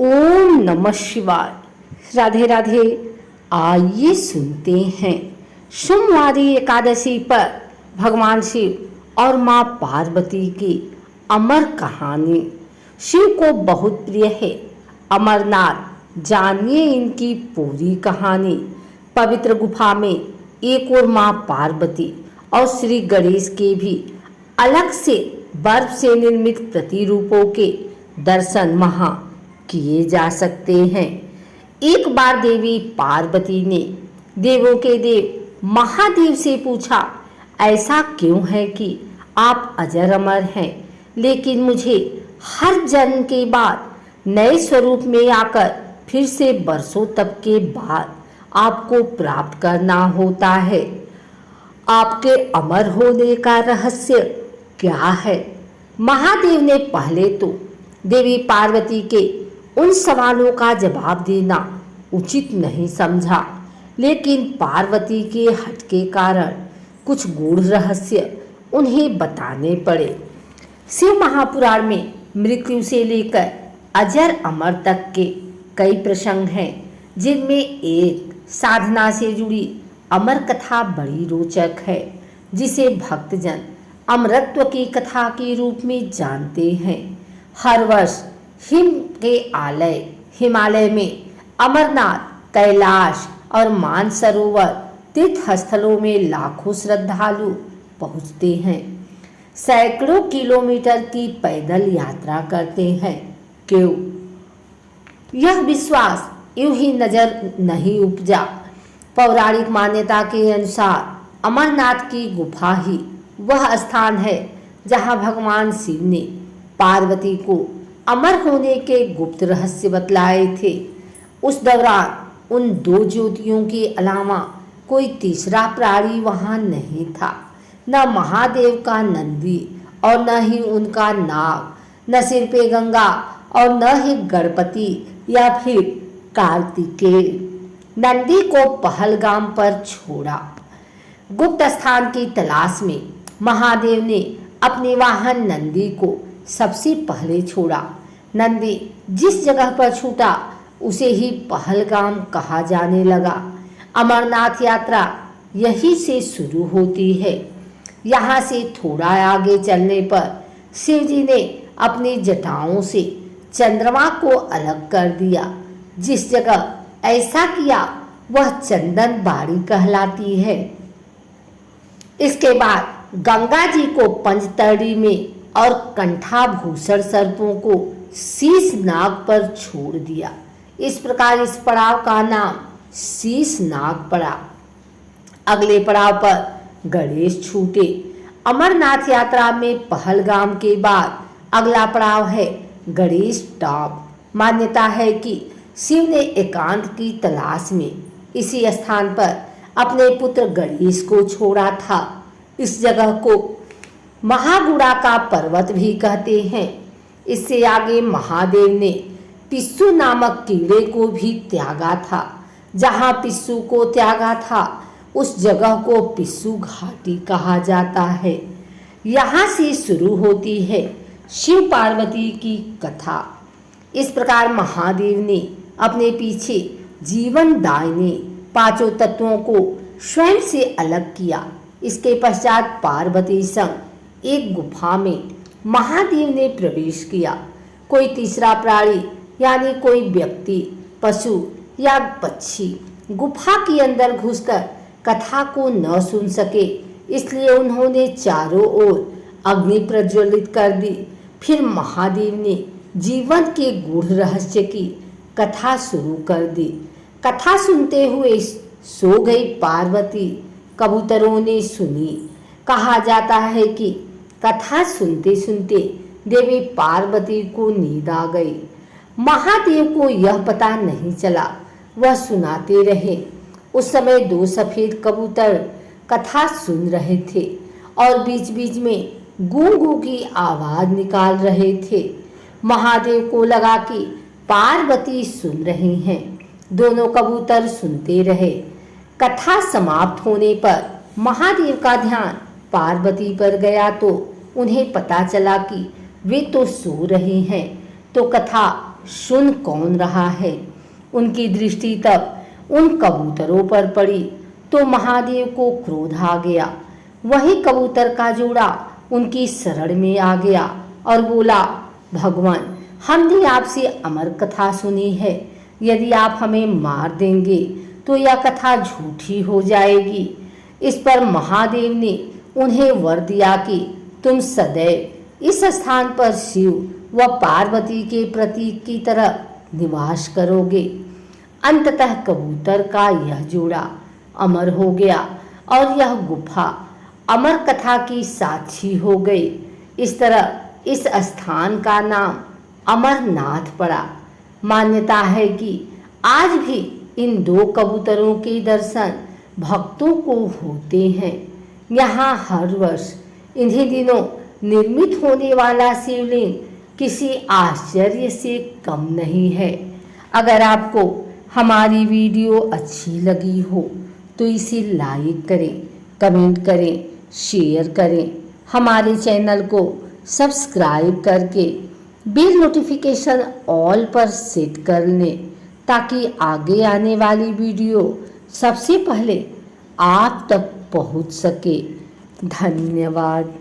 ओम नमः शिवाय। राधे राधे। आइए सुनते हैं सोमवारी एकादशी पर भगवान शिव और माँ पार्वती की अमर कहानी। शिव को बहुत प्रिय है अमरनाथ, जानिए इनकी पूरी कहानी। पवित्र गुफा में एक और माँ पार्वती और श्री गणेश के भी अलग से बर्फ से निर्मित प्रतिरूपों के दर्शन वहाँ किए जा सकते हैं। एक बार देवी पार्वती ने देवों के देव महादेव से पूछा, ऐसा क्यों है कि आप अजर अमर हैं, लेकिन मुझे हर जन्म के बाद नए स्वरूप में आकर फिर से बरसों तक के बाद आपको प्राप्त करना होता है। आपके अमर होने का रहस्य क्या है? महादेव ने पहले तो देवी पार्वती के उन सवालों का जवाब देना उचित नहीं समझा, लेकिन पार्वती के हट के कारण कुछ गूढ़ रहस्य उन्हें बताने पड़े। शिव महापुराण में मृत्यु से लेकर अजर अमर तक के कई प्रसंग हैं, जिनमें एक साधना से जुड़ी अमर कथा बड़ी रोचक है, जिसे भक्तजन अमरत्व की कथा के रूप में जानते हैं। हर वर्ष हिमालय में अमरनाथ, कैलाश और मानसरोवर तीर्थ स्थलों में लाखों श्रद्धालु पहुंचते हैं। सैकड़ों किलोमीटर की पैदल यात्रा करते हैं। क्यों? यह विश्वास यूं ही नजर नहीं उपजा। पौराणिक मान्यता के अनुसार अमरनाथ की गुफा ही वह स्थान है जहां भगवान शिव ने पार्वती को अमर होने के गुप्त रहस्य बतलाए थे। उस दौरान उन दो ज्योतियों के अलावा कोई तीसरा प्राणी वहां नहीं था। न महादेव का नंदी और न ही उनका नाग, न सिर पे गंगा और न ही गणपति या फिर कार्तिकेय। नंदी को पहलगाम पर छोड़ा। गुप्त स्थान की तलाश में महादेव ने अपने वाहन नंदी को सबसे पहले छोड़ा। नंदी जिस जगह पर छूटा उसे ही पहलगाम कहा जाने लगा। अमरनाथ यात्रा यहीं से शुरू होती है। यहाँ से थोड़ा आगे चलने पर शिव जी ने अपनी जटाओं से चंद्रमा को अलग कर दिया। जिस जगह ऐसा किया वह चंदन बाड़ी कहलाती है। इसके बाद गंगा जी को पंचतरणी में और कंठाभूषण सर्पों को शीश नाग पर छोड़ दिया। इस प्रकार इस पड़ाव का नाम शीश नाग पड़ा। अगले पड़ाव पर गणेश छूटे। अमरनाथ यात्रा में पहलगाम के बाद अगला पड़ाव है गणेश टॉप। मान्यता है कि शिव ने एकांत की तलाश में इसी स्थान पर अपने पुत्र गणेश को छोड़ा था। इस जगह को महागुड़ा का पर्वत भी कहते हैं। इससे आगे महादेव ने पिस्सू नामक कीड़े को भी त्यागा था। जहाँ पिस्सू को त्यागा था उस जगह को पिस्सू घाटी कहा जाता है। यहाँ से शुरू होती है शिव पार्वती की कथा। इस प्रकार महादेव ने अपने पीछे जीवनदायिनी पांचों तत्वों को स्वयं से अलग किया। इसके पश्चात पार्वती संग एक गुफा में महादेव ने प्रवेश किया। कोई तीसरा प्राणी यानी कोई व्यक्ति, पशु या पक्षी गुफा के अंदर घुसकर कथा को न सुन सके, इसलिए उन्होंने चारों ओर अग्नि प्रज्वलित कर दी। फिर महादेव ने जीवन के गूढ़ रहस्य की कथा शुरू कर दी। कथा सुनते हुए सो गई पार्वती। कबूतरों ने सुनी। कहा जाता है कि कथा सुनते सुनते देवी पार्वती को नींद आ गई। महादेव को यह पता नहीं चला, वह सुनाते रहे। उस समय दो सफेद कबूतर कथा सुन रहे थे और बीच बीच में गूं गूं की आवाज निकाल रहे थे। महादेव को लगा कि पार्वती सुन रही हैं। दोनों कबूतर सुनते रहे। कथा समाप्त होने पर महादेव का ध्यान पार्वती पर गया तो उन्हें पता चला कि वे तो सो रही हैं, तो कथा सुन कौन रहा है। उनकी दृष्टि तब उन कबूतरों पर पड़ी तो महादेव को क्रोध आ गया। वही कबूतर का जोड़ा उनकी शरण में आ गया और बोला, भगवान, हमने आपसे अमर कथा सुनी है, यदि आप हमें मार देंगे तो यह कथा झूठी हो जाएगी। इस पर महादेव ने उन्हें वर दिया कि तुम सदैव इस स्थान पर शिव व पार्वती के प्रतीक की तरह निवास करोगे। अंततः कबूतर का यह जोड़ा अमर हो गया और यह गुफा अमर कथा की साक्षी हो गई। इस तरह इस स्थान का नाम अमरनाथ पड़ा। मान्यता है कि आज भी इन दो कबूतरों के दर्शन भक्तों को होते हैं। यहाँ हर वर्ष इन्हीं दिनों निर्मित होने वाला शिवलिंग किसी आश्चर्य से कम नहीं है। अगर आपको हमारी वीडियो अच्छी लगी हो तो इसे लाइक करें, कमेंट करें, शेयर करें। हमारे चैनल को सब्सक्राइब करके बेल नोटिफिकेशन ऑल पर सेट कर लें ताकि आगे आने वाली वीडियो सबसे पहले आप तक पहुंच सके। धन्यवाद।